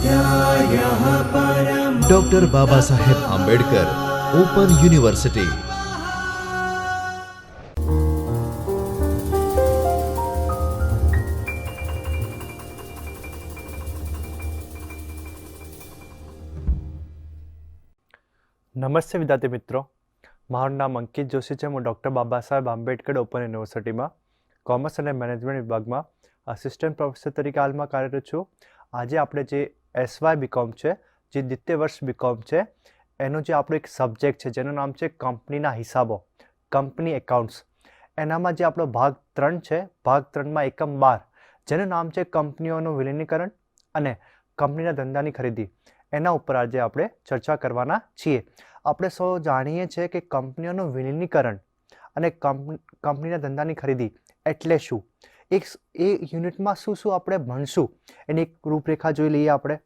स्वाध्यायः परमः। Doctor Baba Saheb Ambedkar open university. નમસ્તે વિદ્યાર્થી મિત્રો, મારું નામ અંકિત જોશી છે. હું ડૉક્ટર બાબા સાહેબ આંબેડકર ઓપન યુનિવર્સિટીમાં કોમર્સ અને મેનેજમેન્ટ વિભાગમાં આસિસ્ટન્ટ પ્રોફેસર તરીકે હાલમાં કાર્યરત છું. આજે આપણે જે SY બીકોમ છે, જે દ્વિતીય વર્ષ બીકોમ છે, એનો જે આપણો એક સબ્જેક્ટ છે જેનું નામ છે કંપનીના હિસાબો, કંપની એકાઉન્ટ્સ, એનામાં જે આપણો ભાગ 3 છે, ભાગ 3માં એકમ 12 જેનું નામ છે કંપનીઓનું વિલીનીકરણ અને કંપનીના ધંધાની ખરીદી, એના ઉપર આજે આપણે ચર્ચા કરવાના છીએ. આપણે સૌ જાણીએ છીએ કે કંપનીઓનું વિલીનીકરણ અને કંપનીના ધંધાની ખરીદી એટલે શું, એ યુનિટમાં શું શું આપણે ભણશું એની એક રૂપરેખા જોઈ લઈએ આપણે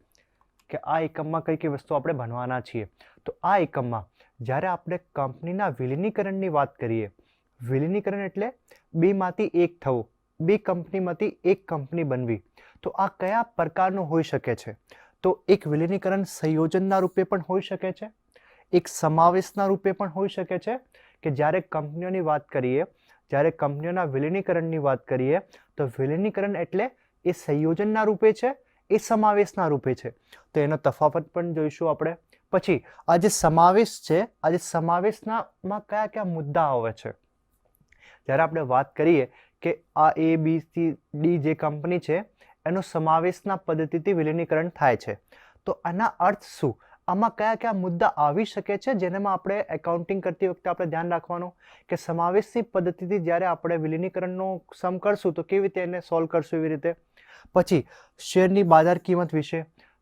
કે આ એકમમાં કઈ કઈ વસ્તુ આપણે ભણવાના છીએ. તો આ એકમમાં જ્યારે આપણે કંપનીના વિલીનીકરણની વાત કરીએ, વિલીનીકરણ એટલે બેમાંથી એક થવું, બે કંપનીમાંથી એક કંપની બનવી, તો આ કયા પ્રકારનું હોઈ શકે છે? તો એક વિલીનીકરણ સંયોજનના રૂપે પણ હોઈ શકે છે, એક સમાવેશના રૂપે પણ હોઈ શકે છે કે જ્યારે કંપનીઓની વાત કરીએ, જ્યારે કંપનીઓના વિલીનીકરણની વાત કરીએ તો વિલીનીકરણ એટલે એ સંયોજનના રૂપે છે, એ સમાવેશના રૂપે છે. તો એનો તફાવત પણ જોઈશું આપણે. પછી આ જે સમાવેશ છે, આ જે સમાવેશનામાં કયા કયા મુદ્દા આવે છે? જ્યારે આપણે વાત કરીએ કે આ ABCD જે કંપની છે એનો સમાવેશના પદ્ધતિથી વિલીનીકરણ થાય છે, તો આના અર્થ શું? આમાં કયા કયા મુદ્દા આવી શકે છે જેનામાં આપણે એકાઉન્ટિંગ કરતી વખતે આપણે ધ્યાન રાખવાનું કે સમાવેશની પદ્ધતિથી જ્યારે આપણે વિલીનીકરણનો સમ કરશું તો કેવી રીતે એને સોલ્વ કરશું એવી રીતે. પછી શેરની બાજાર કિંમત વિશે,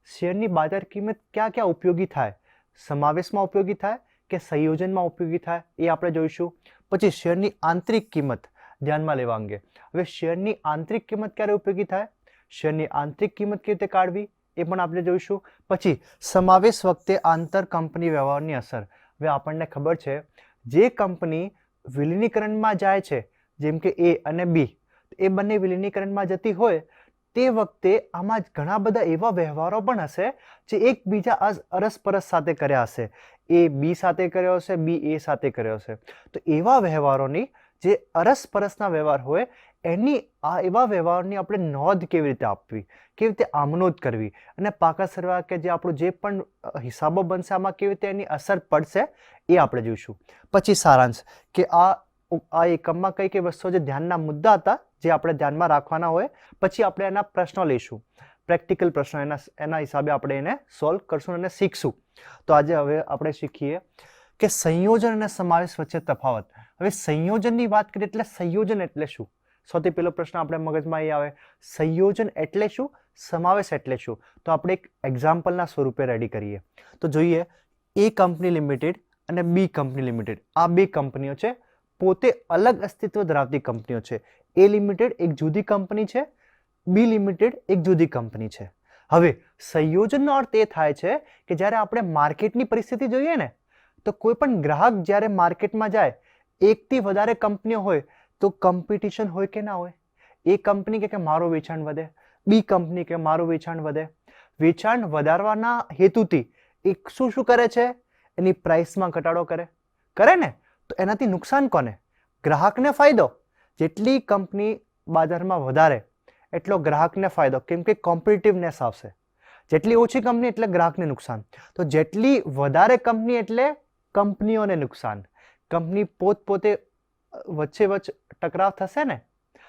શેરની બાજાર કિંમત ક્યાં ક્યાં ઉપયોગી થાય, સમાવેશમાં ઉપયોગી થાય કે સંયોજનમાં ઉપયોગી થાય એ આપણે જોઈશું. પછી શેરની આંતરિક કિંમત ધ્યાનમાં લેવા અંગે, હવે શેરની આંતરિક કિંમત ક્યારે ઉપયોગી થાય, શેરની આંતરિક કિંમત કેવી રીતે કાઢવી એ પણ આપણે જોઈશું. પછી સમાવેશ વખતે આંતર કંપની વ્યવહારની અસર. હવે આપણને ખબર છે જે કંપની વિલીનીકરણમાં જાય છે, જેમ કે A અને B, એ બંને વિલીનીકરણમાં જતી હોય તે વખતે આમાં ઘણા બધા એવા વ્યવહારો પણ હશે જે એકબીજા અરસપરસ સાથે કર્યા હશે. A B સાથે કર્યો હશે, B A સાથે કર્યો હશે. તો એવા વ્યવહારોની જે અરસપરસના વ્યવહાર હોય એવા વ્યવહારની આપણે નોંધ કેવી રીતે આપવી, કેવી રીતે આમનોંધ કરવી અને પાકા સરવા કે જે આપણું જે પણ હિસાબો બનશે આમાં કેવી રીતે એની અસર પડશે એ આપણે જોઈશું. પછી સારાંશ કે આ એકમમાં કઈ કઈ વસ્તુઓ જે ધ્યાનના મુદ્દા હતા જે આપણે ધ્યાનમાં રાખવાના હોય. પછી આપણે એના પ્રશ્નો લઈશું, પ્રેક્ટિકલ પ્રશ્નો, એના હિસાબે આપણે એને સોલ્વ કરશું અને શીખશું. તો આજે હવે આપણે શીખીએ કે સંયોજન અને સમાવેશ વચ્ચે તફાવત. હવે સંયોજનની વાત કરીએ એટલે સંયોજન એટલે શું? સૌથી પહેલો પ્રશ્ન આપણે મગજમાં એ આવે, સંયોજન એટલે શું, સમાવેશ એટલે શું? તો આપણે એક એક્ઝામ્પલના સ્વરૂપે રેડી કરીએ. તો જોઈએ, A કંપની લિમિટેડ અને B કંપની લિમિટેડ, આ બે કંપનીઓ છે, પોતે અલગ અસ્તિત્વ ધરાવતી કંપનીઓ છે. A લિમિટેડ એક જુદી કંપની છે, B લિમિટેડ એક જુદી કંપની છે. હવે સંયોજનનો અર્થ એ થાય છે કે જ્યારે આપણે માર્કેટની પરિસ્થિતિ જોઈએ ને, તો કોઈ પણ ગ્રાહક જ્યારે માર્કેટમાં જાય, એકથી વધારે કંપનીઓ હોય તો કોમ્પિટિશન હોય કે ના હોય? એ કંપની કે મારું વેચાણ વધે, બી કંપની કે મારું વેચાણ વધે. વેચાણ વધારવાના હેતુથી એ શું કરે છે? એની પ્રાઇસમાં ઘટાડો કરે ને? તો એનાથી નુકસાન કોને? ગ્રાહકને ફાયદો. જેટલી કંપની બાજારમાં વધારે એટલો ગ્રાહકને ફાયદો, કેમ કે કોમ્પિટિટિવનેસ આવશે. જેટલી ઓછી કંપની એટલે ગ્રાહકને નુકસાન. તો જેટલી વધારે કંપની એટલે કંપનીઓને નુકસાન. કંપની પોતે વચ્ચે ટકરાવ થશે ને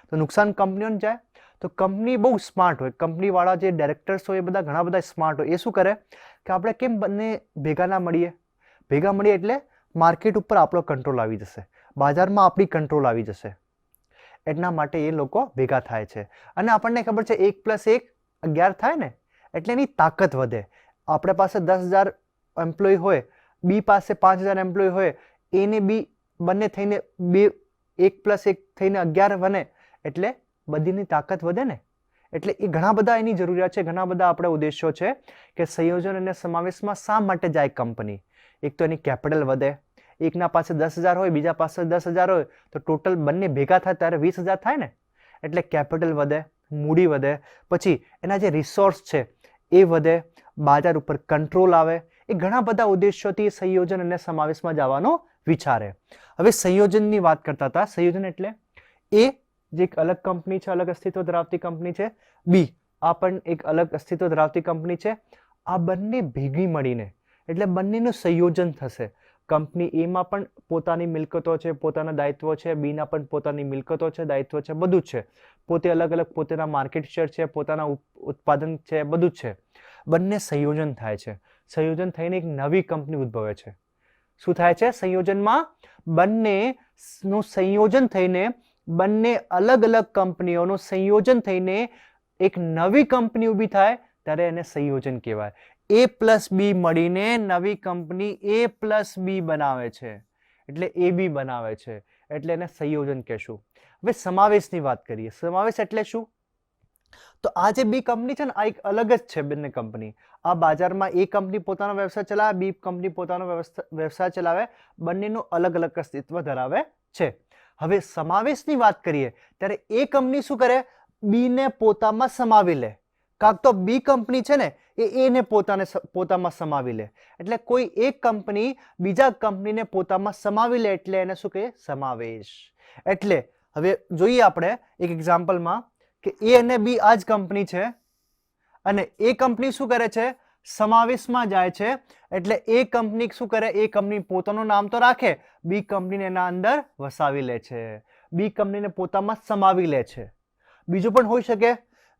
તો નુકસાન કંપનીઓને જાય. તો કંપની બહુ સ્માર્ટ હોય, કંપનીવાળા જે ડાયરેક્ટર્સ હોય એ બધા ઘણા બધા સ્માર્ટ હોય. એ શું કરે કે આપણે કેમ બંને ભેગા ના મળીએ? ભેગા મળીએ એટલે માર્કેટ ઉપર આપણો કંટ્રોલ આવી જશે, બજારમાં આપણી કંટ્રોલ આવી જશે. એટલા માટે એ લોકો ભેગા થાય છે. અને આપણને ખબર છે 1 + 1 11 થાય ને, એટલે એની તાકાત વધે. આપણે પાસે 10,000 એમ્પ્લોય હોય, બી પાસે 5,000 એમ્પ્લોય હોય, એ ને બી બંને થઈને 1 + 1 થઈને 11 બને, એટલે બધીની તાકાત વધે ને. એટલે એ ઘણા બધા એની જરૂરિયાત છે, ઘણા બધા આપણે ઉદ્દેશો છે કે સંયોજન અને સમાવેશમાં શા માટે જાય કંપની. એક તો એની કેપિટલ વધે, એકના પાસે 10,000 હોય, બીજા પાસે 10,000 હોય, તો ટોટલ બંને ભેગા થાય ત્યારે 20,000 થાય ને. એટલે કેપિટલ વધે, મૂડી વધે, પછી એના જે રિસોર્સ છે એ વધે, બાજાર ઉપર કંટ્રોલ આવે, એ ઘણા બધા ઉદ્દેશ્યોથી સંયોજન અને સમાવેશમાં જવાનો વિચારે. હવે સંયોજનની વાત કરતા હતા. સંયોજન એટલે એ જે એક અલગ કંપની છે, અલગ અસ્તિત્વ ધરાવતી કંપની છે, બી આ પણ એક અલગ અસ્તિત્વ ધરાવતી કંપની છે, આ બંને ભેગી મળીને એટલે બંનેનું સંયોજન થશે. કંપની એમાં પણ પોતાની મિલકતો છે, પોતાના દાયિત્વો છે, બીના પણ પોતાની મિલકતો છે, દાયિત્વો છે, બધું જ છે. પોતે અલગ અલગ પોતાના માર્કેટ શેર છે, પોતાના ઉત્પાદન છે, બધું જ છે. બંને સંયોજન થાય છે. સંયોજન થઈને એક નવી કંપની ઉદ્ભવે છે. શું થાય છે? સંયોજનમાં બંનેનું સંયોજન થઈને બંને અલગ અલગ કંપનીઓનું સંયોજન થઈને એક નવી કંપની ઊભી થાય ત્યારે એને સંયોજન કહેવાય. A પ્લસ બી મળીને નવી કંપની A પ્લસ બી બનાવે છે, એટલે AB બનાવે છે, એટલે એને સંયોજન કહેશું. હવે સમાવેશની વાત કરીએ. સમાવેશ એટલે શું? તો આ જે બી કંપની છે ને, આ એક અલગ જ છે. બંને કંપની આ બાજારમાં એ કંપની પોતાનો વ્યવસાય ચલાવે, બી કંપની પોતાનો વ્યવસાય ચલાવે, બંનેનું અલગ અલગ અસ્તિત્વ ધરાવે છે. હવે સમાવેશની વાત કરીએ ત્યારે એ કંપની શું કરે? બીને પોતામાં સમાવી લે. કાંક તો બી કંપની છે ને એ એને પોતામાં સમાવી લે. એટલે કોઈ એક કંપની બીજા કંપનીને પોતામાં સમાવી લે એટલે એને શું કહે? સમાવેશ. એટલે હવે જોઈએ આપણે એક એક્ઝામ્પલમાં કે એ અને બી આ જ કંપની છે અને એ કંપની શું કરે છે? સમાવેશમાં જાય છે. એટલે એ કંપની શું કરે? એ કંપની પોતાનું નામ તો રાખે, બી કંપનીને એના અંદર વસાવી લે છે, બી કંપનીને પોતામાં સમાવી લે છે. બીજું પણ હોઈ શકે,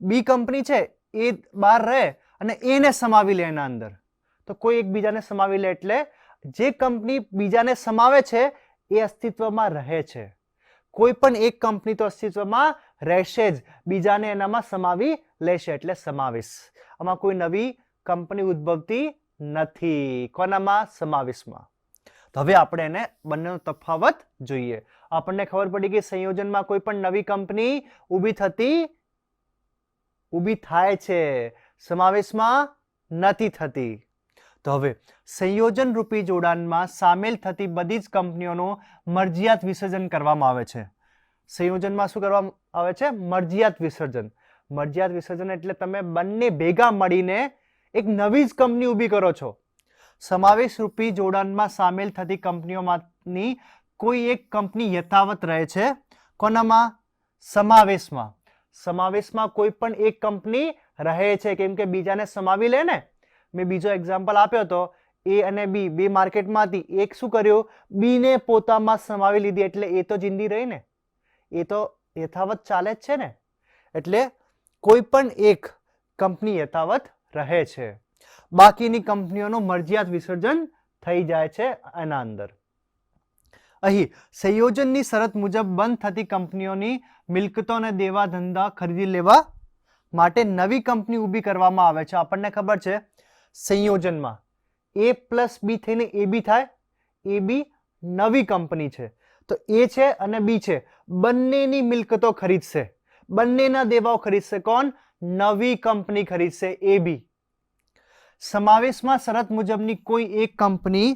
બી કંપની છે એ બહાર રહે અને એને સમાવી લે એના અંદર. તો કોઈ એકબીજાને સમાવી લે એટલે જે કંપની બીજાને સમાવે છે એ અસ્તિત્વમાં રહે છે. કોઈ પણ એક કંપની તો અસ્તિત્વમાં રહેશે જ, બીજાને એનામાં સમાવી લેશે એટલે સમાવેશ. આમાં કોઈ નવી કંપની ઉદ્ભવતી નથી. કોનામાં? સમાવેશમાં. તો હવે આપણે એને બંનેનો તફાવત જોઈએ. આપણને ખબર પડી કે સંયોજનમાં કોઈ પણ નવી કંપની ઊભી થાય છે, સમાવેશમાં નથી થતી. તો હવે સંયોજન રૂપી જોડાણમાં સામેલ થતી બધી જ કંપનીઓનું મરજિયાત વિસર્જન કરવામાં આવે છે. સંયોજનમાં શું કરવામાં આવે છે? મરજિયાત વિસર્જન. મરજિયાત વિસર્જન એટલે તમે બંને ભેગા મળીને એક નવી જ કંપની ઊભી કરો છો. સમાવેશ રૂપી જોડાણમાં સામેલ થતી કંપનીઓમાંની કોઈ એક કંપની યથાવત રહે છે. કોનામાં? સમાવેશમાં. સમાવેશમાં કોઈ પણ એક કંપની રહે છે, કેમ કે બીજાને સમાવી લે ને. મેં બીજો એક્ઝામ્પલ આપ્યો હતો, એ અને બી બે માર્કેટમાં હતી, એક શું કર્યું? બીને પોતામાં સમાવી લીધી એટલે એ તો જિંદી રહી ને, એ તો યથાવત ચાલે જ છે ને. એટલે કોઈ પણ એક કંપની યથાવત રહે છે, બાકીની કંપનીઓનું મરજિયાત વિસર્જન થઈ જાય છે એના અંદર. અહીં સંયોજનની શરત મુજબ બંધ થતી કંપનીઓની મિલકતો અને દેવા ધંધા ખરીદી લેવા માટે નવી કંપની ઊભી કરવામાં આવે છે. આપણને ખબર છે સંયોજનમાં A પ્લસ બી થઈને AB થાય. AB નવી કંપની છે, તો A છે અને B છે, બંનેની મિલકતો ખરીદશે, બંનેના દેવાઓ ખરીદશે. કોણ? નવી કંપની ખરીદશે, AB. સમાવેશમાં શરત મુજબની કોઈ એક કંપની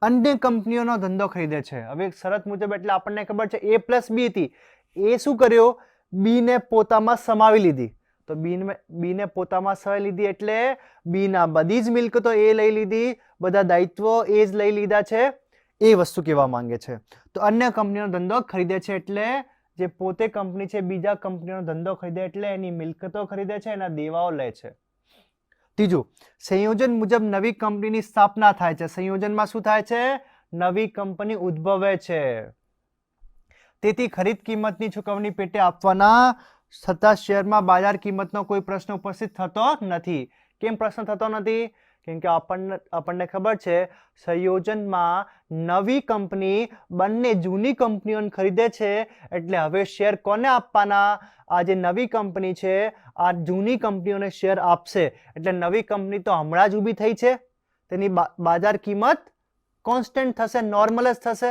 અન્ય કંપનીઓનો ધંધો ખરીદે છે. હવે શરત મુજબ એટલે આપણને ખબર છે A પ્લસ બી હતી, એ શું કર્યો? બીને પોતામાં સમાવી લીધી. તો બીને પોતામાં સમાવી લીધી એટલે બીના બધી જ મિલકતો એ લઈ લીધી, બધા દાયિત્વો એ જ લઈ લીધા છે, એ વસ્તુ કહેવા માંગે છે. તો અન્ય કંપનીનો ધંધો ખરીદે છે એટલે જે પોતે કંપની છે બીજા કંપનીનો ધંધો ખરીદે એટલે એની મિલકતો ખરીદે છે, એના દેવાઓ લે છે. ત્રીજું, સંયોજન મુજબ નવી કંપનીની સ્થાપના થાય છે. સંયોજનમાં શું થાય છે? નવી કંપની ઉદ્ભવે છે. તેથી ખરીદ કિંમતની ચૂકવણી પેટે આપવાના થતા શેરમાં બાજાર કિંમતનો કોઈ પ્રશ્ન ઉપસ્થિત થતો નથી. કેમ પ્રશ્ન થતો નથી? કેમ કે આપણને ખબર છે સંયોજનમાં નવી કંપની બંને જૂની કંપનીઓને ખરીદે છે, એટલે હવે શેર કોને આપવાના? આ જે નવી કંપની છે આ જૂની કંપનીઓને શેર આપશે. એટલે નવી કંપની તો હમણાં જ ઊભી થઈ છે, તેની બાજાર કિંમત કોન્સ્ટન્ટ થશે, નોર્મલ જ થશે,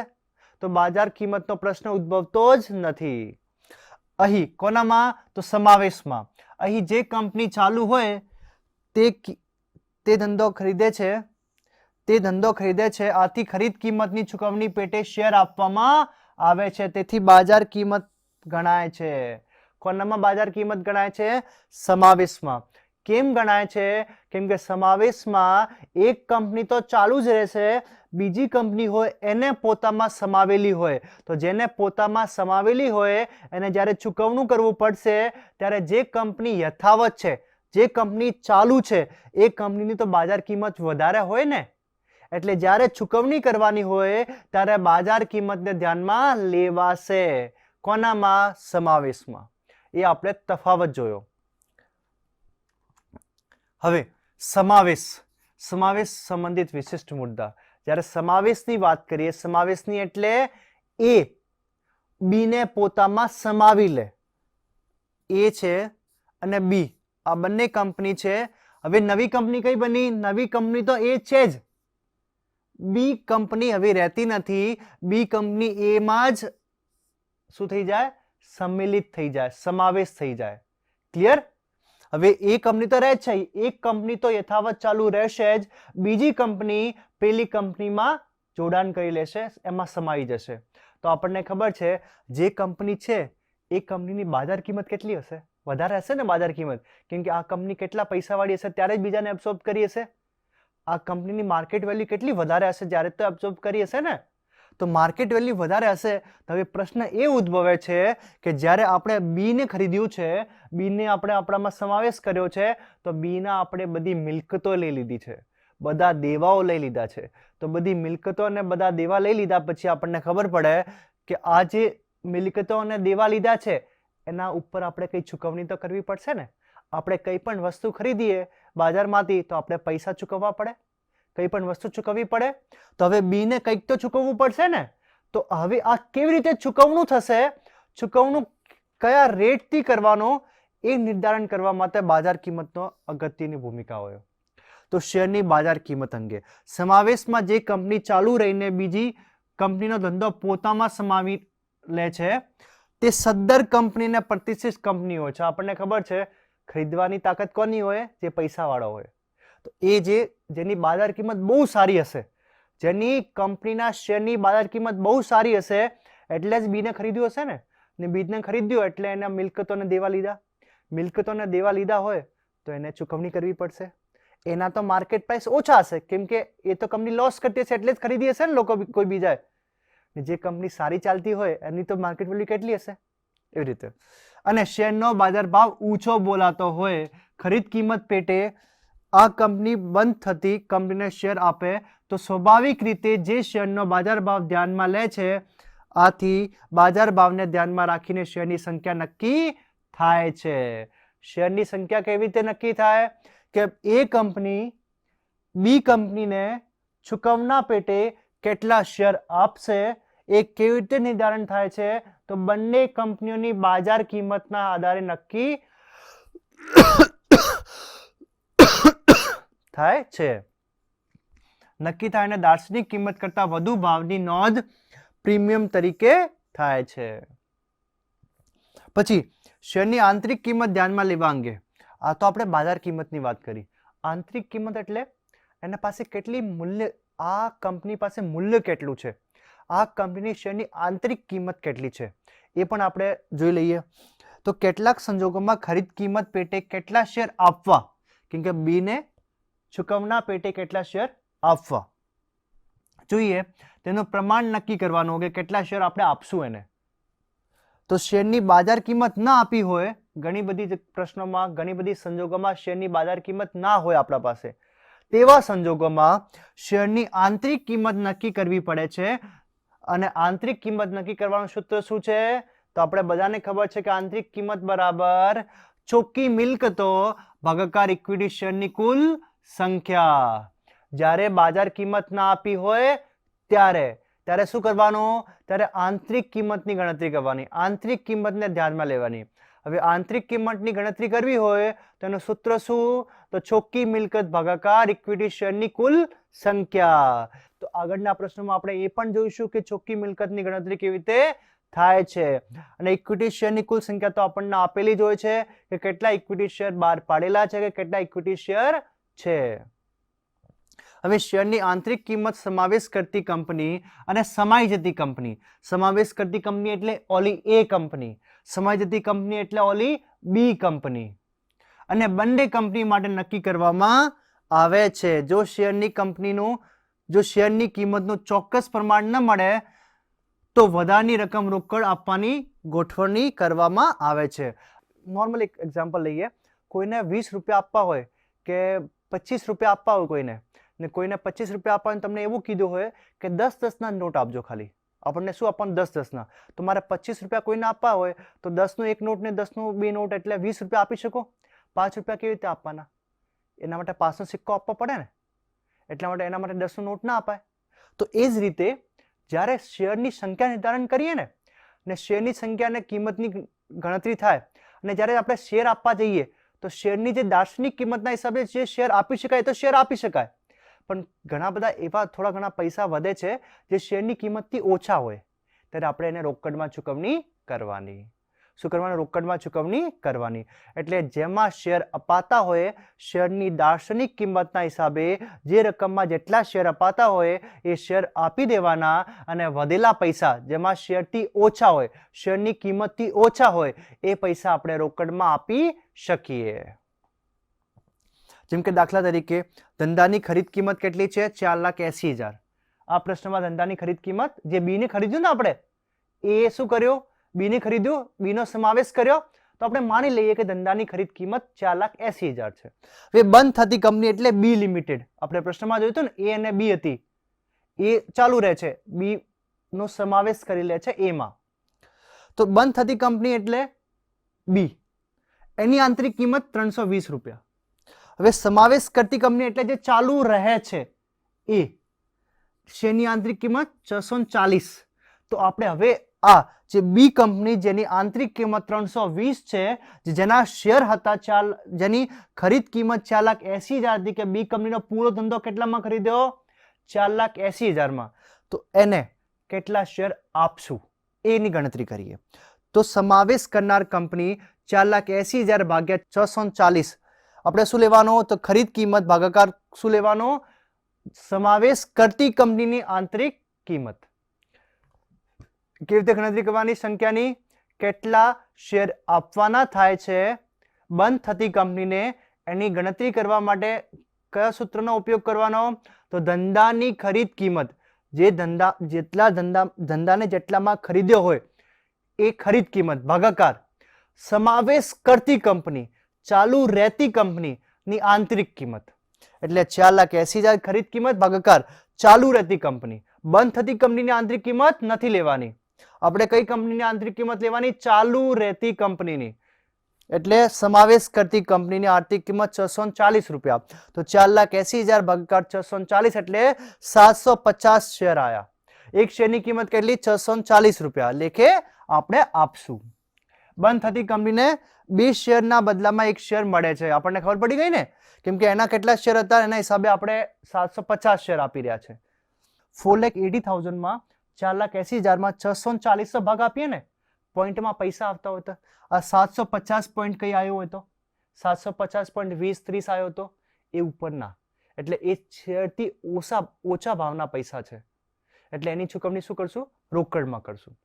તો બાજાર કિંમતનો પ્રશ્ન ઉદ્ભવતો જ નથી. અહીં કોનામાં? તો સમાવેશમાં. અહીં જે કંપની ચાલુ હોય તે ધંધો ખરીદે છે, આથી ખરીદ કિંમતની ચૂકવણી પેટે શેર આપવામાં આવે છે, તેથી બાજાર કિંમત ગણાય છે. કોનામાં બાજાર કિંમત ગણાય છે? સમાવેશમાં. કેમ ગણાય છે? કેમ કે સમાવેશમાં એક કંપની તો ચાલુ જ રહેશે, બીજી કંપની હોય એને પોતામાં સમાવેલી હોય. તો જેને પોતામાં સમાવેલી હોય એને જ્યારે ચૂકવણું કરવું પડશે ત્યારે જે કંપની યથાવત છે, જે કંપની ચાલુ છે, એ કંપનીની તો બાજાર કિંમત વધારે હોય ને. એટલે જ્યારે ચૂકવણી કરવાની હોય ત્યારે બાજાર કિંમતને ધ્યાનમાં લેવાશે. કોનામાં? સમાવેશમાં. એ આપણે તફાવત જોયો. હવે સમાવેશ સંબંધિત વિશિષ્ટ મુદ્દા. જ્યારે સમાવેશની વાત કરીએ, સમાવેશની એટલે એ બી ને પોતામાં સમાવી લે. એ છે અને બી આ બંને કંપની છે. હવે નવી કંપની કઈ બની? નવી કંપની તો એ છે જ. બી કંપની હવે રહેતી નથી. બી કંપની એમાં જ શું થઈ જાય? સંમિલિત થઈ જાય, સમાવેશ થઈ જાય. ક્લિયર? હવે એ કંપની તો રહે જ છે, એક કંપની તો યથાવત ચાલુ રહેશે જ, બીજી કંપની પેલી કંપનીમાં જોડાણ કરી લેશે, એમાં સમાઈ જશે. તો આપણને ખબર છે જે કંપની છે એ કંપનીની બાજાર કિંમત કેટલી હશે? વધારે હશે ને બાજાર કિંમત, કેમ કે આ કંપની કેટલા પૈસાવાળી હશે ત્યારે જ બીજાને એબ્સોર્બ કરી હશે. આ કંપનીની માર્કેટ વેલ્યુ કેટલી વધારે હશે જ્યારે તો એબ્સોર્બ કરી હશે ને. તો માર્કેટ વેલ્યુ વધારે હશે. તો હવે પ્રશ્ન એ ઉદ્ભવે છે કે જ્યારે આપણે બી ને ખરીદ્યું છે, બી ને આપણે આપણામાં સમાવેશ કર્યો છે, તો બી ના આપણે બધી મિલકતો લઈ લીધી છે, બધા દેવાઓ લઈ લીધા છે. તો બધી મિલકતો અને બધા દેવા લઈ લીધા પછી આપણને ખબર પડે કે આ જે મિલકતો અને દેવા લીધા છે એના ઉપર આપણે કઈ ચૂકવણી તો કરવી પડશે ને. આપણે કઈ પણ વસ્તુ ખરીદીએ બાજારમાંથી તો આપણે પૈસા ચૂકવવા પડે, કઈ પણ વસ્તુ ચૂકવવી પડે. તો હવે બી ને કંઈક તો ચૂકવવું પડશે ને. તો હવે આ કેવી રીતે ચૂકવણું થશે? ચૂકવણું કયા રેટથી કરવાનો એ નિર્ધારણ કરવા માટે બાજાર કિંમતનો અગત્યની ભૂમિકા હોય. તો શેરની બાજાર કિંમત અંગે સમાવેશમાં જે કંપની ચાલુ રહીને બીજી કંપનીનો ધંધો પોતામાં સમાવી લે છે તે સદ્દર કંપનીને પ્રતિષ્ઠિત કંપની હોય છે. આપણને ખબર છે ખરીદવાની તાકાત કોની હોય? જે પૈસાવાળો હોય. તો એ જેની બાજાર કિંમત બહુ સારી હશે, જેની કંપનીના શેરની બાજાર કિંમત બહુ સારી હશે એટલે જ બીને ખરીદ્યું હશે ને. બીજને ખરીદ્યું એટલે એના મિલકતોને દેવા લીધા. મિલકતોને દેવા લીધા હોય તો એને ચૂકવણી કરવી પડશે. એના તો માર્કેટ પ્રાઇસ ઓછા હશે કેમ કે એ તો કંપની લોસ કરતી હશે એટલે જ ખરીદી હશે ને લોકો કોઈ બીજા. જે કંપની સારી ચાલતી હોય એની તો માર્કેટ વેલ્યુ કેટલી હશે? એવી રીતે. અને શેરનો બાજાર ભાવ ઊંચો બોલાતો હોય, ખરીદ કિંમત પેટે આ કંપની બંધ થતી કંપનીને શેર આપે તો સ્વાભાવિક રીતે જે શેરનો બાજાર ભાવ ધ્યાનમાં લે છે, આથી બાજાર ભાવને ધ્યાનમાં રાખીને શેરની સંખ્યા નક્કી થાય છે. શેરની સંખ્યા કેવી રીતે નક્કી થાય? કે એ કંપની બી કંપનીને ચૂકવણા પેટે કેટલા શેર આપશે એ કેવી રીતે નિર્ધારણ થાય છે? તો બંને કંપનીઓની બાજાર કિંમતના આધારે નક્કી થાય છે. નક્કી થાય અને દાર્શનિક કિંમત કરતા વધુ ભાવની નોંધ પ્રીમિયમ તરીકે થાય છે. પછી શેરની આંતરિક કિંમત ધ્યાનમાં લેવા અંગે. આ તો આપણે બાજાર કિંમતની વાત કરી. આંતરિક કિંમત એટલે એના પાસે કેટલી મૂલ્ય, આ કંપની પાસે મૂલ્ય કેટલું છે, આ કંપનીની શેરની આંતરિક કિંમત કેટલી છે એ પણ આપણે જોઈ લઈએ. તો કેટલાક સંજોગોમાં ખરીદ કિંમત પેટે કેટલા શેર આપવા, કેમ કે બી ને ચૂકવણા પેટે કેટલા શેર આપવા જોઈએ તેનું પ્રમાણ નક્કી કરવાનું કે કેટલા શેર આપણે આપશું એને. તો શેરની બાજાર કિંમત ના આપી હોય, ઘણી બધી પ્રશ્નોમાં ઘણી બધી સંજોગોમાં શેરની બાજાર કિંમત ના હોય આપણા પાસે, તેવા સંજોગોમાં શેરની આંતરિક કિંમત નક્કી કરવી પડે છે. અને આંતરિક કિંમત નક્કી કરવાનું સૂત્ર શું છે? તો આપણે બધાને ખબર છે કે આંતરિક કિંમત બરાબર ચોખ્ખી મિલકતો ભાગાકાર ઇક્વિટી શેરની કુલ સંખ્યા. જ્યારે બાજાર કિંમત ના આપી હોય ત્યારે શું કરવાનું? ત્યારે આંતરિક કિંમતની ગણતરી કરવાની, આંતરિક કિંમતને ધ્યાનમાં લેવાની. હવે આંતરિક કિંમતની ગણતરી કરવી હોય તો એનું સૂત્ર શું? તો ચોખ્ખી મિલકત ભાગાકાર ઇક્વિટી શેરની કુલ સંખ્યા. તો આગળના પ્રશ્નમાં આપણે એ પણ જોઈશું કે ચોખ્ખી મિલકતની ગણતરી કેવી રીતે થાય છે. અને ઇક્વિટી શેરની કુલ સંખ્યા તો આપણને આપેલી જ હોય છે કે કેટલા ઇક્વિટી શેર બહાર પાડેલા છે કે કેટલા ઇક્વિટી શેર છે. હવે શેરની આંતરિક કિંમત સમાવેશ કરતી કંપની અને સમાઈ જતી કંપની. સમાવેશ કરતી કંપની એટલે ઓલી એ કંપની, સમાઈ જતી કંપની એટલે ઓલી બી કંપની. અને બંને કંપની માટે નક્કી કરવામાં આવે છે. જો શેરની કિંમતનું ચોક્કસ પ્રમાણ ન મળે તો વધારાની રકમ રોકડ આપવાની ગોઠવણી કરવામાં આવે છે. નોર્મલ એક એક્ઝામ્પલ લઈએ. કોઈને 20 રૂપિયા આપવા હોય કે 25 રૂપિયા આપવા હોય કોઈને, ને કોઈને 25 રૂપિયા આપવા તમને એવું કીધું હોય કે 10-10 ના નોટ આપજો. ખાલી આપણને શું આપવાનું? 10-10 ના. તો મારે 25 રૂપિયા કોઈને આપવા હોય તો 10 નું એક નોટ ને 10 નું બે નોટ એટલે 20 રૂપિયા આપી શકો. 5 રૂપિયા કેવી રીતે આપવાના? એના માટે 5 નો સિક્કો આપવો પડે ને, એટલા માટે એના માટે 10 નો નોટ ના અપાય. તો એ જ રીતે જ્યારે શેરની સંખ્યા નિર્ધારણ કરીએ ને શેરની સંખ્યા અને કિંમતની ગણતરી થાય અને જ્યારે આપણે શેર આપવા જઈએ તો શેરની જે દાર્શનિક કિંમતના હિસાબે જે શેર આપી શકાય તો શેર આપી શકાય, પણ ઘણા બધા એવા થોડા ઘણા પૈસા વધે છે જે શેરની કિંમતથી ઓછા હોય, ત્યારે આપણે એને રોકડમાં ચૂકવણી કરવાની. શું કરવાનું? રોકડમાં ચૂકવણી કરવાની. એટલે જેમાં શેર અપાતા હોય શેરની દાર્શનિક કિંમતના હિસાબે જે રકમમાં જેટલા શેર અપાતા હોય એ શેર આપી દેવાના, અને વધેલા પૈસા જેમાં શેરથી ઓછા હોય, શેરની કિંમતથી ઓછા હોય, એ પૈસા આપણે રોકડમાં આપી શકીએ. જેમ કે દાખલા તરીકે ધંધાની ખરીદ કિંમત કેટલી છે? 4,80,000. આ પ્રશ્નમાં ધંધાની ખરીદ કિંમત જે બી ને ખરીદ્યું ને આપણે, એ શું કર્યો? બી ને ખરીદ્યું, બી નો સમાવેશ કર્યો, તો આપણે માની લઈએ કે ધંધાની ખરીદ કિંમત 4,80,000 છે. હવે બંધ થતી કંપની એટલે બી લિમિટેડ. આપણે પ્રશ્નમાં જોયું હતું ને, એ અને બી હતી, એ ચાલુ રહે છે, બી નો સમાવેશ કરી લે છે એમાં. તો બંધ થતી કંપની એટલે બી, એની આંતરિક કિંમત 320 રૂપિયા. હવે સમાવેશ કરતી કંપની એટલે જે ચાલુ રહે છે એ, શેરની આંતરિક કિંમત 640. તો આપણે હવે આ જે બી કંપની જેની આંતરિક કિંમત 320 છે, જેના શેર હતા, જેની ખરીદ કિંમત 4,80,000 હતી, કે બી કંપનીનો પૂરો ધંધો કેટલામાં ખરીદ્યો? 4,80,000 તો એને કેટલા શેર આપશું એની ગણતરી કરીએ. તો સમાવેશ કરનાર કંપની 4,80,000 ભાગ્યા 640. આપણે શું લેવાનો? તો ખરીદ કિંમત ભાગાકાર શું લેવાનો? સમાવેશ કરતી કંપનીની આંતરિક કિંમત. કેવી રીતે ગણતરી કરવાની સંખ્યાની? કેટલા શેર આપવાના થાય છે બંધ થતી કંપનીને, એની ગણતરી કરવા માટે કયા સૂત્રનો ઉપયોગ કરવાનો? તો ધંધાની ખરીદ કિંમત, જે ધંધાને જેટલામાં ખરીદ્યો હોય એ ખરીદ કિંમત ભાગાકાર સમાવેશ કરતી કંપની, ચાલુ રહેતી કંપનીની આંતરિક કિંમત. એટલે 4,80,000 ખરીદ કિંમત ભાગાકાર ચાલુ રહેતી કંપની. બંધ થતી કંપનીની આંતરિક કિંમત નથી લેવાની. આપણે કઈ કંપનીની આંતરિક કિંમત લેવાની? ચાલુ રહેતી કંપનીની. એટલે સમાવેશ કરતી કંપનીની આર્થિક કિંમત 640 રૂપિયા. તો 4,80,000 ભાગાકાર 640 એટલે 750 શેર આયા. એક શેરની કિંમત કેટલી? 640 રૂપિયા. લેખે આપણે આપશું. બંધ થતી કંપનીને 2 શેરના બદલામાં 1 શેર મળે છે. આપણને ખબર પડી ગઈ ને, કેમ કે એના કેટલા શેર હતા એના હિસાબે આપણે 750 શેર આપી રહ્યા છે. 4,80,000 માં 4,80,000 640 ભાગ આપીએ ને, પોઈન્ટમાં પૈસા આવતા હોય તો આ 750 પોઈન્ટ કઈ આવ્યો હોય તો 750.20-30 આવ્યો તો એ ઉપરના, એટલે એ શેરથી ઓછા ભાવના પૈસા છે, એટલે એની ચૂકવણી શું કરશું? રોકડમાં કરશું.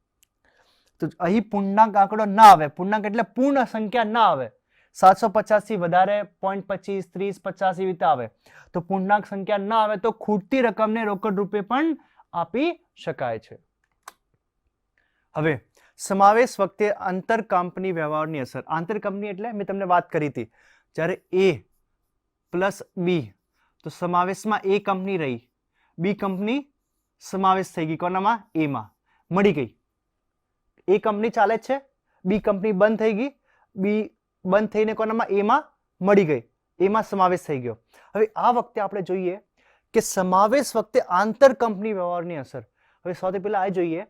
તો અહીં પૂર્ણાંક આંકડો ના આવે. પૂર્ણાંક એટલે પૂર્ણ સંખ્યા ના આવે. 750 થી વધારે 0.25, 30, 50 એવી રીતે આવે. તો પૂર્ણાંક સંખ્યા ના આવે તો ખૂટતી રકમને રોકડ રૂપે પણ આપી શકાય છે. હવે સમાવેશ વખતે આંતર કંપની વ્યવહારની અસર. આંતર કંપની એટલે મેં તમને વાત કરી હતી, જ્યારે એ પ્લસ બી, તો સમાવેશમાં એ કંપની રહી, બી કંપની સમાવેશ થઈ ગઈ કોનામાં? એમાં મળી ગઈ. એ કંપની ચાલે છે, બી કંપની બંધ થઈ ગઈ, બી બંધ થઈને કોનામાં? એમાં મળી ગઈ, એમાં સમાવેશ થઈ ગયો. હવે આ વખતે આપણે જોઈએ કે સમાવેશ વખતે આંતર કંપની વ્યવહારની અસર. હવે સૌથી પહેલા આ જોઈએ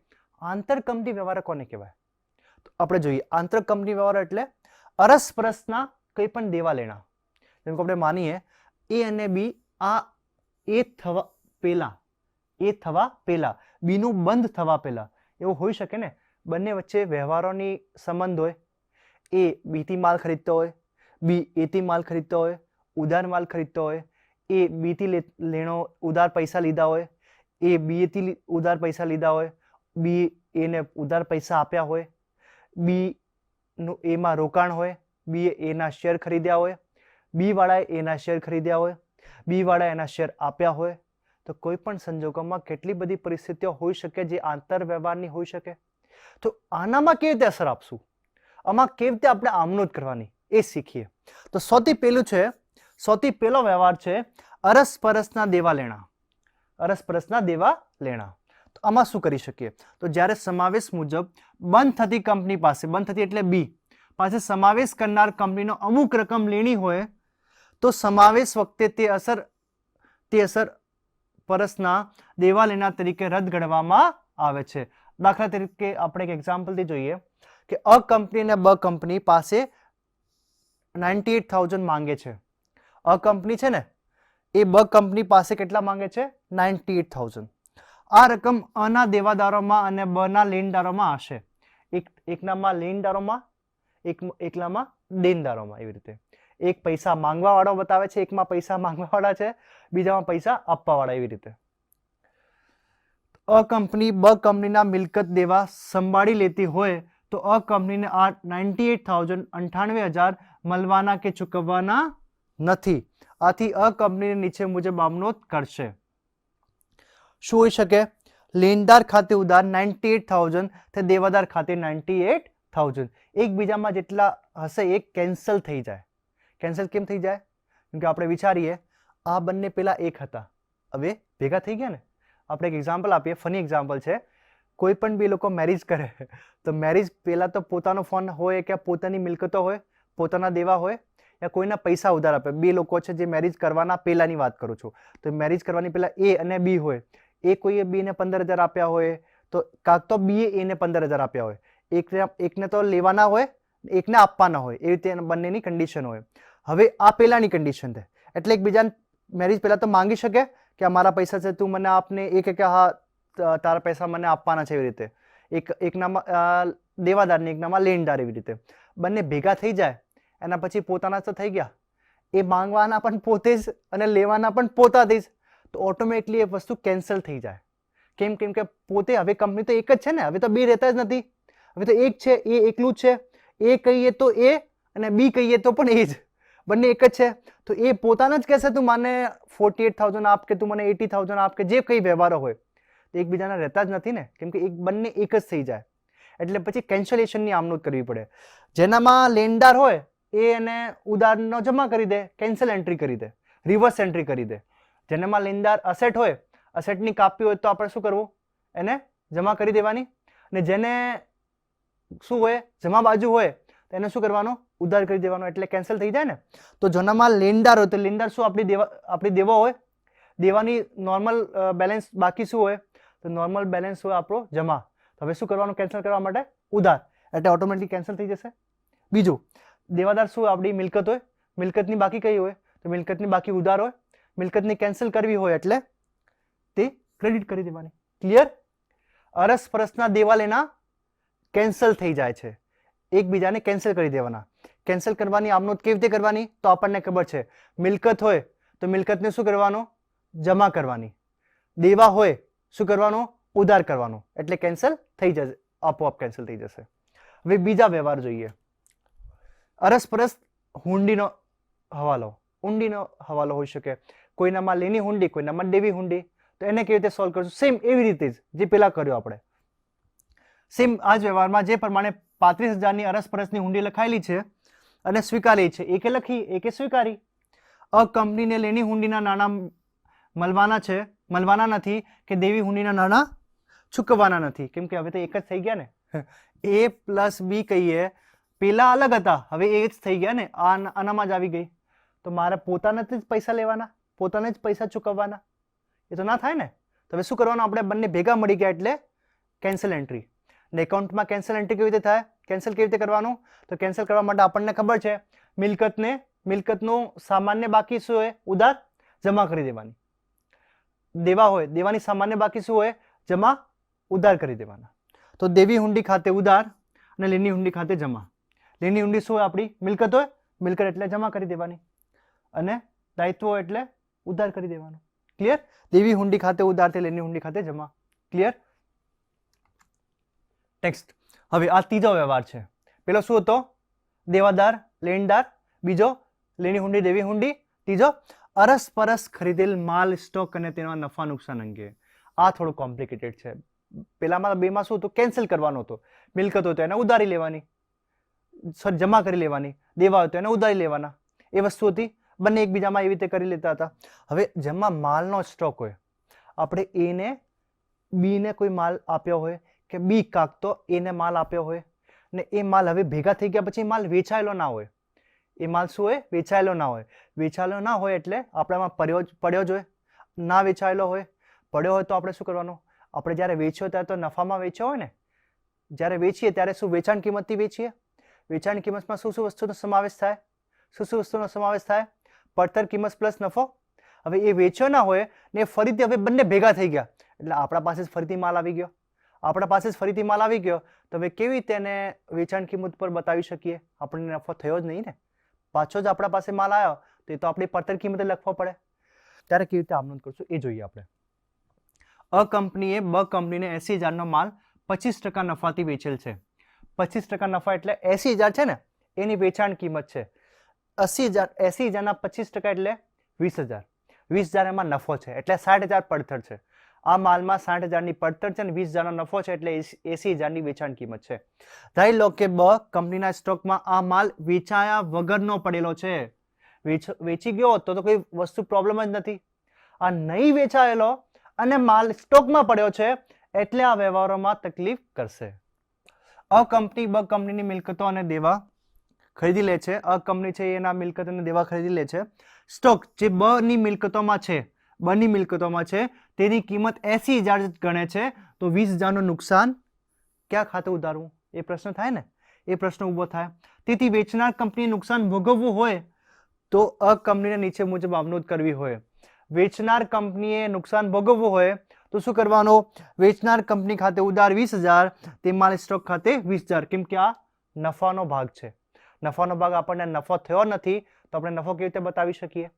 આંતર કંપની વ્યવહાર કોને કહેવાય? તો આપણે જોઈએ આંતર કંપની વ્યવહાર એટલે અરસપરસના કંઈ પણ દેવા લેણા. જેમ કે આપણે માનીએ એ અને બી, આ એ થવા પહેલા, બી નું બંધ થવા પહેલા, એવું હોઈ શકે ને, બંને વચ્ચે વ્યવહારોની સંબંધ હોય. એ બી થી માલ ખરીદતો હોય, બી એ થી માલ ખરીદતો હોય, ઉધાર માલ ખરીદતો હોય, એ બી થી ઉધાર પૈસા લીધા હોય, એ બી થી ઉધાર પૈસા લીધા હોય, બી એને ઉધાર પૈસા આપ્યા હોય, બી નું એમાં રોકાણ હોય, બીએ એના શેર ખરીદ્યા હોય, બી વાળાએ એના શેર ખરીદ્યા હોય, બી વાળાએ એના શેર આપ્યા હોય, તો કોઈ પણ સંજોગોમાં કેટલી બધી પરિસ્થિતિઓ હોઈ શકે જે આંતર વ્યવહારની હોઈ શકે. તો આનામાં કેવી રીતે અસર આપશું, આમાં કેવી રીતે આપણે આમનોંધ કરવાની એ શીખીએ. તો સૌથી પહેલો વ્યવહાર છે અરસપરસના દેવા લેણા. અરસપરસના દેવા લેણા. તો આમાં શું કરી શકીએ? તો જ્યારે સમાવેશ મુજબ બંધ થતી કંપની પાસે, બંધ થતી એટલે બી પાસે સમાવેશ કરનાર કંપનીનો અમુક રકમ લેણી હોય તો સમાવેશ વખતે તે અસર પરસના દેવા લેનાર તરીકે રદ ગણવામાં આવે છે. દાખલા તરીકે આપણે એક એક્ઝામ્પલથી જોઈએ કે અ કંપની અને બ કંપની પાસે 98,000 માંગે છે. અ કંપની છે ને એ બ કંપની પાસે કેટલા માંગે છે? 98,000. આ રકમ અના દેવાદારોમાં અને બના લેણદારોમાં હશે. એકનામાં લેણદારોમાં, એકલામાં દેણદારોમાં, એવી રીતે. એક પૈસા માંગવા વાળો બતાવે છે, એકમાં પૈસા માંગવા વાળા છે, બીજામાં પૈસા આપવા વાળા, એવી રીતે. અ કંપની બ કંપનીના મિલકત દેવા સંભાળી લેતી હોય તો અ કંપનીને આ 98,000 મળવાના કે ચૂકવવાના નથી. આથી અ કંપનીને નીચે મુજબ આમનોંધ કરશે. શું હોઈ શકે? લેણદાર ખાતે ઉધાર 98,000 તે દેવાદાર ખાતે 98,000. એકબીજામાં જેટલા હશે એ કેન્સલ થઈ જાય. કેન્સલ કેમ થઈ જાય? કેમ કે આપણે વિચારીએ આ બંને પેલા એક હતા, હવે ભેગા થઈ ગયા ને. આપણે એક એક્ઝામ્પલ આપીએ, ફની એક્ઝામ્પલ છે. કોઈ પણ બે લોકો મેરેજ કરે તો મેરેજ પહેલા તો પોતાનો ફોન હોય કે પોતાની મિલકતો હોય, પોતાના દેવા હોય, યા કોઈના પૈસા ઉધાર આપે. બે લોકો છે જે મેરેજ કરવાના પહેલાની વાત કરું છું. તો મેરેજ કરવાની પહેલા એ અને બી હોય. એ કોઈએ બી ને 15,000 આપ્યા હોય તો કાં તો બી એને 15,000 આપ્યા હોય. એકને તો લેવાના હોય, એકને આપવાના હોય, એવી રીતે બંનેની કન્ડિશન હોય. હવે આ પહેલાની કન્ડિશન છે એટલે એકબીજાને મેરેજ પહેલા તો માંગી શકે કે આ મારા પૈસા છે, તું મને આપને. એ કે હા તારા પૈસા મને આપવાના છે, એવી રીતે. એકનામાં દેવાદાર ને એકનામાં લેણદાર, એવી રીતે. બંને ભેગા થઈ જાય એના પછી પોતાના તો થઈ ગયા, એ માંગવાના પણ પોતે જ અને લેવાના પણ પોતાથી જ. તો ઓટોમેટિકલી એ વસ્તુ કેન્સલ થઈ જાય. કેમ? કેમ કે પોતે હવે કંપની તો એક જ છે ને, હવે તો બે રહેતા જ નથી. હવે તો એક છે, એ એકલું જ છે. એ કહીએ તો એ અને બી કહીએ તો પણ એ જ, બંને એક જ છે. તો એ પોતાના જ કહેશે તું મને 48,000 આપ કે તું મને 80,000 આપ કે જે કઈ વ્યવહારો હોય. તો એકબીજાના રહેતા જ નથી ને, કેમ કે બંને એક જ થઈ જાય. એટલે પછી કેન્સલેશનની આમનોંધ કરવી પડે. જેનામાં લેણદાર હોય એ એને ઉધારનો જમા કરી દે, કેન્સલ એન્ટ્રી કરી દે, રિવર્સ એન્ટ્રી કરી દે. જેનામાં લેણદાર અસેટ હોય, અસેટની કાપી હોય તો આપણે શું કરવું? એને જમા કરી દેવાની. અને જેને શું હોય, જમા બાજુ હોય તો એને શું કરવાનું? ઉધાર કરી દેવાનો. એટલે કેન્સલ થઈ જાય ને. તો જેનામાં લેણદાર હોય તો લેણદાર શું? આપણી દેવો હોય, દેવાની નોર્મલ બેલેન્સ બાકી શું હોય? તો નોર્મલ બેલેન્સ હોય આપણો જમા. હવે શું કરવાનું કેન્સલ કરવા માટે? ઉધાર. એટલે ઓટોમેટિક કેન્સલ થઈ જશે. બીજું, દેવાદાર શું? આપણી મિલકત હોય, મિલકતની બાકી કઈ હોય? તો મિલકતની બાકી ઉધાર હોય. મિલકતની કેન્સલ કરવી હોય એટલે તે ક્રેડિટ કરી દેવાની. ક્લિયર? અરસપરસના દેવા લેના કેન્સલ થઈ જાય છે, એકબીજાને કેન્સલ કરી દેવાના. કેન્સલ કરવાની આમનોંધ કેવી રીતે કરવાની? તો આપણને ખબર છે, મિલકત હોય તો મિલકતને શું કરવાનું? જમા કરવાની. દેવા હોય શું કરવાનું? ઉધાર કરવાનું. એટલે કેન્સલ થઈ જશે, આપોઆપ કેન્સલ થઈ જશે. હવે બીજા વ્યવહાર જોઈએ. અરસપરસ હુંડીનો હવાલો. હુંડીનો હવાલો હોઈ શકે, કોઈનામાં લેની હુંડી, કોઈનામાં દેવી હુંડી. તો એને કેવી રીતે સોલ્વ કરશું? સેમ એવી રીતે જ જે પેલા કર્યો આપણે. સેમ આ જ વ્યવહારમાં જે પ્રમાણે 35,000ની અરસપરસની હુંડી લખાયેલી છે અને સ્વીકારી છે, એકે લખી, એકે સ્વીકારી. અ કંપનીને લેની હુંડીના નાણાં મળવાના છે, મળવાના નથી કે દેવી હુંડીના નાણાં ચૂકવવાના નથી. કેમ કે હવે તો એક જ થઈ ગયા ને. એ પ્લસ બી કહીએ, પેલા અલગ હતા, હવે એ જ થઈ ગયા ને. આનામાં જ આવી ગઈ. તો મારે પોતાનાથી જ પૈસા લેવાના, પોતાને જ પૈસા ચૂકવવાના, એ તો ના થાય ને. તો હવે શું કરવાનું? આપણે બંને ભેગા મળી ગયા એટલે કેન્સલ એન્ટ્રી. ને એકાઉન્ટમાં કેન્સલ એન્ટ્રી કેવી રીતે થાય? કેન્સલ કેવી રીતે કરવાનું? તો કેન્સલ કરવા માટે આપણને ખબર છે, મિલકતનું સામાન્ય બાકી શું હોય? ઉધાર જમા કરી દેવાની. દેવા હોય, દેવાની સામાન્ય બાકી શું હોય? જમા ઉધાર કરી દેવાના. તો દેવી હુંડી ખાતે ઉધાર અને લેની હુંડી ખાતે જમા. લેની હુંડી શું હોય? આપણી મિલકત હોય, મિલકત એટલે જમા કરી દેવાની. અને દાયિત્વ એટલે ઉધાર કરી દેવાનું. ક્લિયર? દેવી હુંડી ખાતે ઉધાર તે લેની હુંડી ખાતે જમા. ક્લિયર? નેક્સ્ટ. હવે આ ત્રીજો વ્યવહાર છે. પેલો શું હતો? દેવાદાર લેણદાર, બીજો લેણી હુંડી દેવી હુંડી, ત્રીજો અરસપરસ ખરીદેલ માલ સ્ટોક અને તેના નફા નુકસાન અંગે. આ થોડું કોમ્પ્લિકેટેડ છે. પેલામાં બેમાં શું હતું, કેન્સલ કરવાનો હતો. મિલકત હોય તો એને ઉધારી લેવાની, જમા કરી લેવાની, દેવા હોય તો એને ઉધારી લેવાના, એ વસ્તુ હતી. બંને એકબીજામાં એવી રીતે કરી લેતા હતા. હવે જેમાં માલનો સ્ટોક હોય, આપણે એને બીને કોઈ માલ આપ્યો હોય કે બી કાંક તો એને માલ આપ્યો હોય ને એ માલ હવે ભેગા થઈ ગયા પછી માલ વેચાયેલો ના હોય. એ માલ શું હોય, વેચાયેલો ના હોય. વેચાયેલો ના હોય એટલે આપણામાં પડ્યો જ હોય. ના વેચાયેલો હોય, પડ્યો હોય તો આપણે શું કરવાનું, આપણે જ્યારે વેચ્યો ત્યારે તો નફામાં વેચ્યો હોય ને, જ્યારે વેચીએ ત્યારે શું વેચાણ કિંમતથી વેચીએ. વેચાણ કિંમતમાં શું શું વસ્તુનો સમાવેશ થાય, શું શું વસ્તુનો સમાવેશ થાય, પડતર કિંમત પ્લસ નફો. હવે એ વેચ્યો ના હોય ને ફરીથી હવે બંને ભેગા થઈ ગયા એટલે આપણા પાસે જ ફરીથી માલ આવી ગયો. આપણા પાસે જ ફરીથી માલ આવી ગયો તો હવે કેવી રીતે એને વેચાણ કિંમત પર બતાવી શકીએ, આપણને નફો થયો જ નહીં ને. પાછો જ આપણા પાસે માલ આવ્યો તો એ તો આપણી પડતર કિંમતે લખવો પડે. ત્યારે કેવી રીતે આમનોંધ કરશું એ જોઈએ આપણે. અ કંપનીએ બ કંપનીને 80,000નો માલ 25% નફાથી વેચેલ છે. 25% નફા એટલે 80,000 છે ને એની વેચાણ કિંમત છે. 80,000ના 25% એટલે 20,000. 20,000 એમાં નફો છે એટલે 60,000 પડતર છે. આ માલમાં 60,000ની પડતર છે અને 20,000નો નફો છે એટલે 80,000ની વેચાણ કિંમત છે. ધારી લો કે બ કંપનીના સ્ટોકમાં આ માલ વેચાયા વગરનો પડેલો છે. વેચી ગયો હોત તો કોઈ વસ્તુ પ્રોબ્લેમ જ નથી. આ નહીં વેચાયેલો અને માલ સ્ટોકમાં પડ્યો છે એટલે આ વ્યવહારોમાં તકલીફ કરશે. અ કંપની બ કંપનીની મિલકતો અને દેવા ખરીદી લે છે. અ કંપની છે એના મિલકત અને દેવા ખરીદી લે છે. સ્ટોક જે બ ની મિલકતોમાં છે, બની મિલકતોમાં છે તેની કિંમત 80,000 ગણે છે તો 20,000નું નુકસાન ક્યાં ખાતે ઉધારવું, એ પ્રશ્ન થાય ને, એ પ્રશ્ન ઊભો થાય. તેથી વેચનાર કંપનીએ નુકસાન ભોગવવું હોય તો અ કંપનીને નીચે મુજબ આમનોંધ કરવી હોય. વેચનાર કંપનીએ નુકસાન ભોગવવું હોય તો શું કરવાનું, વેચનાર કંપની ખાતે ઉધાર 20,000, તે માલ સ્ટોક ખાતે 20,000, કેમ કે આ નફાનો ભાગ છે. નફાનો ભાગ આપણને નફો થયો નથી તો આપણે નફો કેવી રીતે બતાવી શકીએ,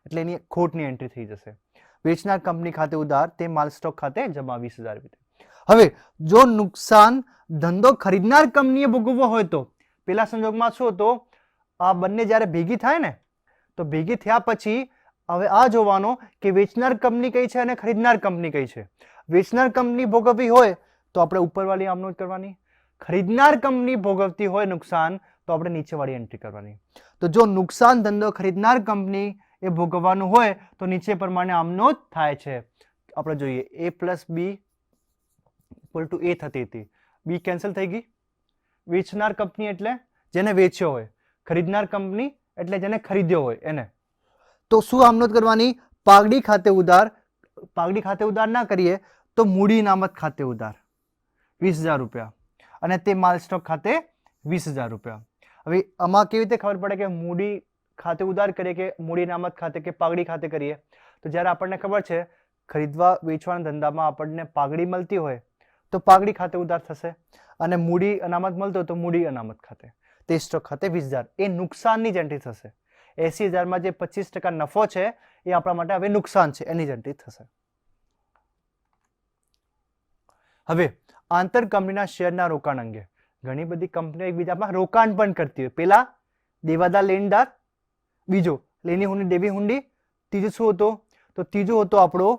એટલે એની ખોટની એન્ટ્રી થઈ જશે. વેચનાર કંપની ખાતે ઉધાર, તે માલ સ્ટોક ખાતે જમા 20,000. હવે જો નુકસાન ધંધો ખરીદનાર કંપનીએ ભોગવવો હોય તો પેલા સંજોગમાં શું હતો, આ બંને જ્યારે ભેગી થાય ને તો ભેગી થયા પછી હવે આ જોવાનો કે વેચનાર કંપની કઈ છે અને ખરીદનાર કંપની કઈ છે. વેચનાર કંપની ભોગવવી હોય તો આપણે ઉપરવાળી આમનોંધ કરવાની, ખરીદનાર કંપની ભોગવતી હોય નુકસાન તો આપણે નીચેવાળી એન્ટ્રી કરવાની. તો જો નુકસાન ધંધો ખરીદનાર કંપની એ ભોગવવાનું હોય તો નીચે પ્રમાણે આમનોંધ થાય છે. આપણે જોઈએ a + b = a થતી હતી, બી કેન્સલ થઈ ગઈ. વેચનાર કંપની એટલે જેને વેચ્યો હોય, ખરીદનાર કંપની એટલે જેને ખરીદ્યો હોય એને. તો શું આમનોંધ કરવાની, પાઘડી ખાતે ઉધાર. પાઘડી ખાતે ઉધાર ના કરીએ તો મૂડી ઇનામત ખાતે ઉધાર 20,000 રૂપિયા અને તે માલ સ્ટોક ખાતે 20,000 રૂપિયા. હવે આમાં કેવી રીતે ખબર પડે કે મૂડી ખાતે ઉધાર કરીએ કે મૂડી ઇનામત ખાતે કે પાઘડી ખાતે કરીએ, તો જ્યારે આપણને ખબર છે ખરીદવા વેચવાના ધંધામાં આપણને પાઘડી મળતી હોય તો પાઘડી ખાતે ઉધાર થશે અને મૂડી અનામત મળતો હોય તો મૂડી અનામત ખાતે, તે સ્ટોક ખાતે 20,000. એ નુકસાનની જ એન્ટ્રી થશે. 80,000માં જે 25% નફો છે એ આપણા માટે હવે નુકસાન છે, એની જ એન્ટ્રી થશે. હવે આંતર કંપનીના શેરના રોકાણ અંગે ઘણી બધી કંપનીઓ એકબીજામાં રોકાણ પણ કરતી હોય. પેલા દેવાદાર લેણદાર, બીજો લેની હુંડી દેવી હુંડી, ત્રીજું શું હતું તો ત્રીજું હતો આપણો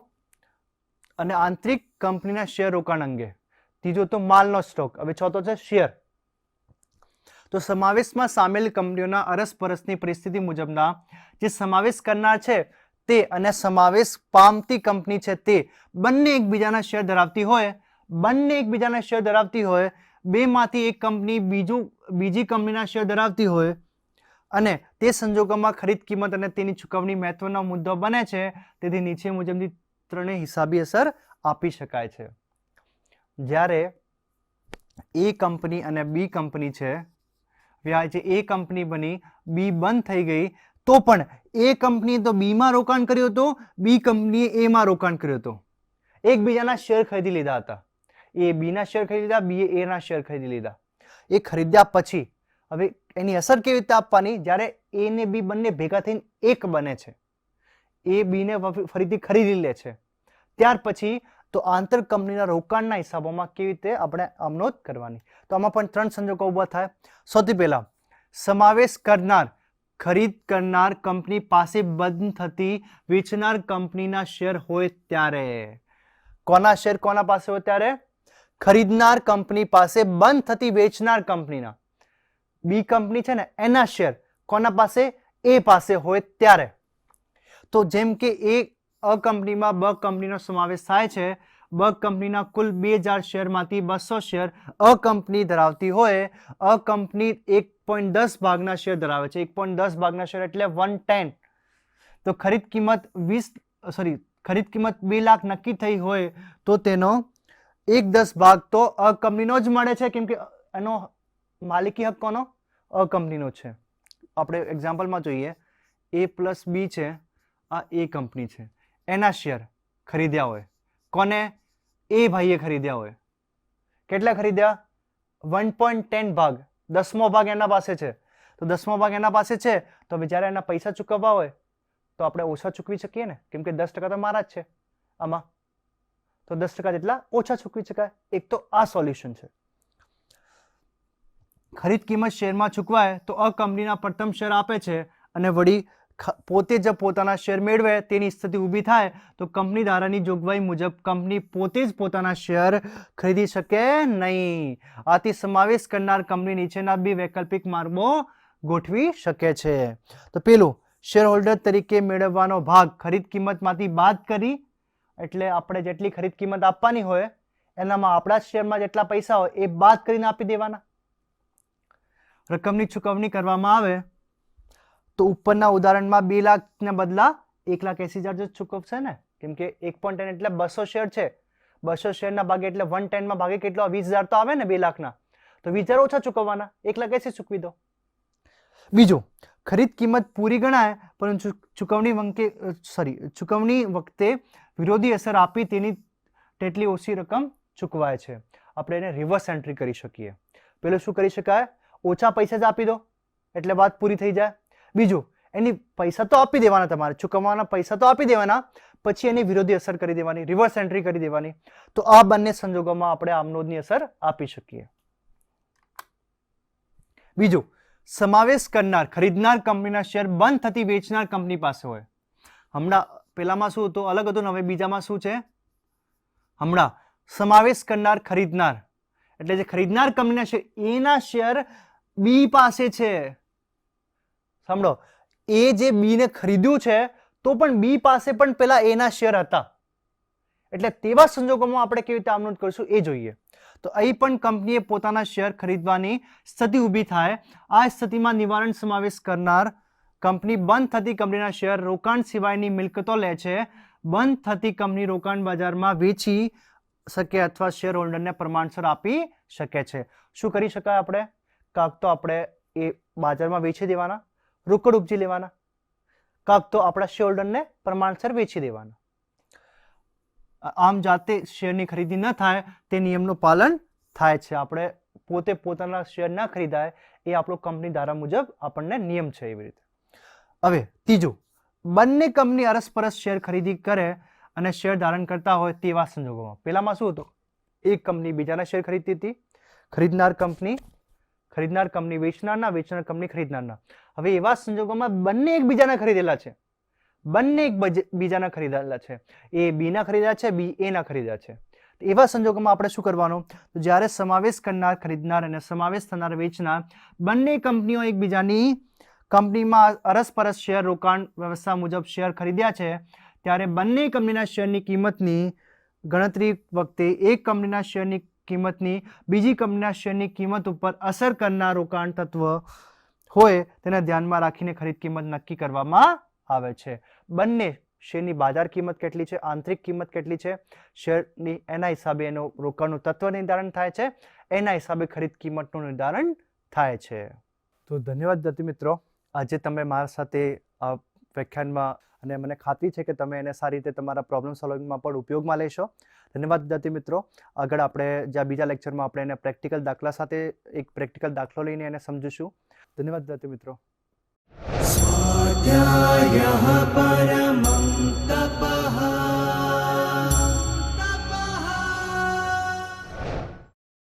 અને આંતરિક કંપનીના શેર રોકાણ અંગે, ત્રીજો હતો માલનો સ્ટોક. હવે ચોથો છે શેર. તો સમાવેશમાં સામેલ કંપનીઓના અરસપરસની પરિસ્થિતિ મુજબના જે સમાવેશ કરનાર છે તે અને સમાવેશ પામતી કંપની છે તે બંને એકબીજાના શેર ધરાવતી હોય, બેમાંથી એક કંપની બીજી કંપનીના શેર ધરાવતી હોય અને તે સંજોગોમાં ખરીદ કિંમત અને તેની ચૂકવણી મહત્વનો મુદ્દો બને છે. તેથી નીચે મુજબની ત્રણેય હિસાબી અસર આપી શકાય છે. જ્યારે એ કંપની અને બી કંપની છે, જે એ કંપની બની, બી બંધ થઈ ગઈ તો પણ એ કંપનીએ તો બીમાં રોકાણ કર્યું હતું, બી કંપનીએ એમાં રોકાણ કર્યું હતું. એકબીજાના શેર ખરીદી લીધા હતા. એ બીના શેર ખરીદી લીધા, બીએ એના શેર ખરીદી લીધા. એ ખરીદ્યા પછી હવે એની અસર કેવી રીતે આપવાની, જ્યારે એ ને બી બંને ભેગા થઈને એક બને છે, એ બીને ફરીથી ખરીદી લે છે, ત્યાર પછી તો આંતર કંપનીના રોકાણના હિસાબોમાં કેવી રીતે આપણે આમનોંધ કરવાની. તો આમાં પણ ત્રણ સંજોગો ઊભા થાય. સૌથી પહેલા સમાવેશ કરનાર ખરીદ કરનાર કંપની પાસે બંધ થતી વેચનાર કંપનીના શેર હોય ત્યારે. કોના શેર કોના પાસે હોય ત્યારે? ખરીદનાર કંપની પાસે બંધ થતી વેચનાર કંપનીના. બી કંપની છે ને એના શેર કોના પાસે? એ પાસે હોય ત્યારે. તો જેમ કે એ કંપનીમાં બ કંપનીનો સમાવેશ થાય છે. બ કંપનીના કુલ 2000 શેરમાંથી 200 શેર કંપની ધરાવતી હોય. કંપની 1.10 ભાગના શેર ધરાવે છે. 1.10 ભાગના શેર એટલે 1/10. તો ખરીદ કિંમત 2 લાખ નક્કી થઈ હોય તો તેનો 1/10 ભાગ તો કંપનીનો જ મળે છે, કેમ કે એનો માલિકી હક કોનો? કંપનીનો છે. આપણે એક્ઝામ્પલમાં જોઈએ, A+B છે, આ એ કંપની છે, એના શેર ખરીદ્યા હોય. કોને? એ ભાઈએ ખરીદ્યા હોય. કેટલા ખરીદ્યા? 1.10 ભાગ, 10મો ભાગ એના પાસે છે. તો 10મો ભાગ એના પાસે છે તો હવે જ્યારે એના પૈસા ચૂકવવા હોય તો આપણે ઓછા ચૂકવી શકીએ ને, કેમ કે 10% તો મારા જ છે આમાં. તો 10% જેટલા ઓછા ચૂકવી શકાય. એક તો આ સોલ્યુશન છે. ખરીદ કિંમત શેરમાં ચૂકવાય તો કંપનીના પ્રથમ શેર આપે છે અને વળી પોતે જ પોતાના શેર મેળવે તેની સ્થિતિ ઊભી થાય તો કંપની ધારાની જોગવાઈ મુજબ કંપની પોતે જ પોતાના શેર ખરીદી શકે નહીં. આથી સમાવેશ કરનાર કંપની નીચેના 2 વૈકલ્પિક માર્ગો ગોઠવી શકે છે. તો પેલું, શેર હોલ્ડર તરીકે મેળવવાનો ભાગ ખરીદ કિંમતમાંથી બાદ કરી, એટલે આપણે જેટલી ખરીદ કિંમત આપવાની હોય એનામાં આપણા શેરમાં જેટલા પૈસા હોય એ બાદ કરીને આપી દેવાના. રકમની ચૂકવણી કરવામાં આવે તો ઉપરના ઉદાહરણમાં 2 લાખના બદલા 1,80,000 જ ચૂકવશે ને, કેમ કે 1.10 એટલે 200 શેર છે. 200 શેરના ભાગે એટલે 1/10 માં ભાગે કેટલો? 20,000 તો આવે ને 2 લાખના. તો 20,000 ઓછા ચૂકવવાના, 1,80,000 ચૂકવી દો. બીજું, ખરીદ કિંમત પૂરી ગણાય પરંતુ ચૂકવણી વખતે વિરોધી અસર આપી તેટલી ઓછી રકમ ચૂકવાય છે. આપણે એને રિવર્સ એન્ટ્રી કરી શકીએ. પેલું શું કરી શકાય? ઓછા પૈસા જ આપી દો એટલે વાત પૂરી થઈ જાય. બીજું, એની પૈસા તો આપી દેવાના, તમારે ચૂકવવાના પૈસા તો આપી દેવાના, પછી એની વિરોધી અસર કરી દેવાની, રિવર્સ એન્ટ્રી કરી દેવાની. તો આ બંને સંજોગોમાં આપણે આમનોંધની અસર આપી શકીએ. બીજું, સમાવેશ કરનાર ખરીદનાર કંપનીના શેર બંધ થતી વેચનાર કંપની પાસે હોય. હમણાં પેલામાં શું હતું? અલગ હતું ને હવે બીજામાં શું છે? હમણાં સમાવેશ કરનાર ખરીદનાર એટલે જે ખરીદનાર કંપનીના શેર એના શેર બી પાસે છે. સાંભળો, એ જે બી ને ખરીદ્યું છે તો પણ બી પાસે પણ પેલા એના શેર હતા. એટલે તેવા સંજોગોમાં આપણે કેવી રીતે આમનોંધ કરીશું એ જોઈએ. તો અહીં પણ કંપનીએ પોતાના શેર ખરીદવાની સ્થિતિ ઊભી થાય. આ સ્થિતિમાં નિવારણ સમાવેશ કરનાર કંપની બંધ થતી કંપનીના શેર રોકાણ સિવાયની મિલકતો લે છે. બંધ થતી કંપની રોકાણ બજારમાં વેચી શકે અથવા શેર હોલ્ડરને પ્રમાણસર આપી શકે છે. શું કરી શકાય? આપણે કાંક તો આપણે એ બજારમાં વેચી દેવાના, રોકડ ઉપજી લેવાના, કાંક તો આપણા શેર હોલ્ડરને પ્રમાણસર વેચી દેવાના. આમ જાતે શેરની ખરીદી ન થાય તે નિયમનું પાલન થાય છે. આપણે પોતે પોતાના શેર ના ખરીદાય એ આપણો કંપની ધારા મુજબ આપણને નિયમ છે. એવી રીતે. હવે ત્રીજું, બંને કંપની અરસપરસ શેર ખરીદી કરે અને શેર ધારણ કરતા હોય તેવા સંજોગોમાં. પેલામાં શું હતું? એક કંપની બીજાના શેર ખરીદતી હતી. ખરીદનાર કંપની વેચનારના, વેચનાર કંપની ખરીદનારના. હવે એવા સંજોગોમાં બંને એકબીજાના ખરીદેલા છે. એકબીજાના ખરીદેલા છે. એ બી ના ખરીદ્યા છે, બી એ ના ખરીદ્યા છે. એવા સંજોગોમાં આપણે શું કરવાનું? તો જ્યારે સમાવેશ કરનાર ખરીદનાર અને સમાવેશ થનાર વેચનાર બંને કંપનીઓ એકબીજાની કંપનીમાં અરસપરસ શેર રોકાણ વ્યવસ્થા મુજબ શેર ખરીદ્યા છે ત્યારે બંને કંપનીના શેરની કિંમતની ગણતરી વખતે એક કંપનીના શેરની કિંમતની બીજી કંપનીના શેરની કિંમત ઉપર અસર કરનાર રોકાણ તત્વ હોય તેને ધ્યાનમાં રાખીને ખરીદ કિંમત નક્કી કરવામાં આવે છે. બંને શેરની બાજાર કિંમત કેટલી છે, આંતરિક કિંમત કેટલી છે શેરની, એના હિસાબે એનું રોકાણનું તત્વ નિર્ધારણ થાય છે. એના હિસાબે ખરીદ કિંમતનું નિર્ધારણ થાય છે. તો ધન્યવાદ વિદ્યાર્થી મિત્રો, આજે તમે મારા સાથે આ વ્યાખ્યાનમાં, અને મને ખાતરી છે કે તમે એને સારી રીતે તમારા પ્રોબ્લેમ સોલ્વિંગમાં પણ ઉપયોગમાં લેશો. ધન્યવાદ વિદ્યાર્થી મિત્રો. આગળ આપણે જ્યાં બીજા લેક્ચરમાં આપણે એને પ્રેક્ટિકલ દાખલા સાથે એક પ્રેક્ટિકલ દાખલો લઈને એને સમજીશું. ધન્યવાદ વિદ્યાર્થી મિત્રો. स्वाध्यायः परमं तपः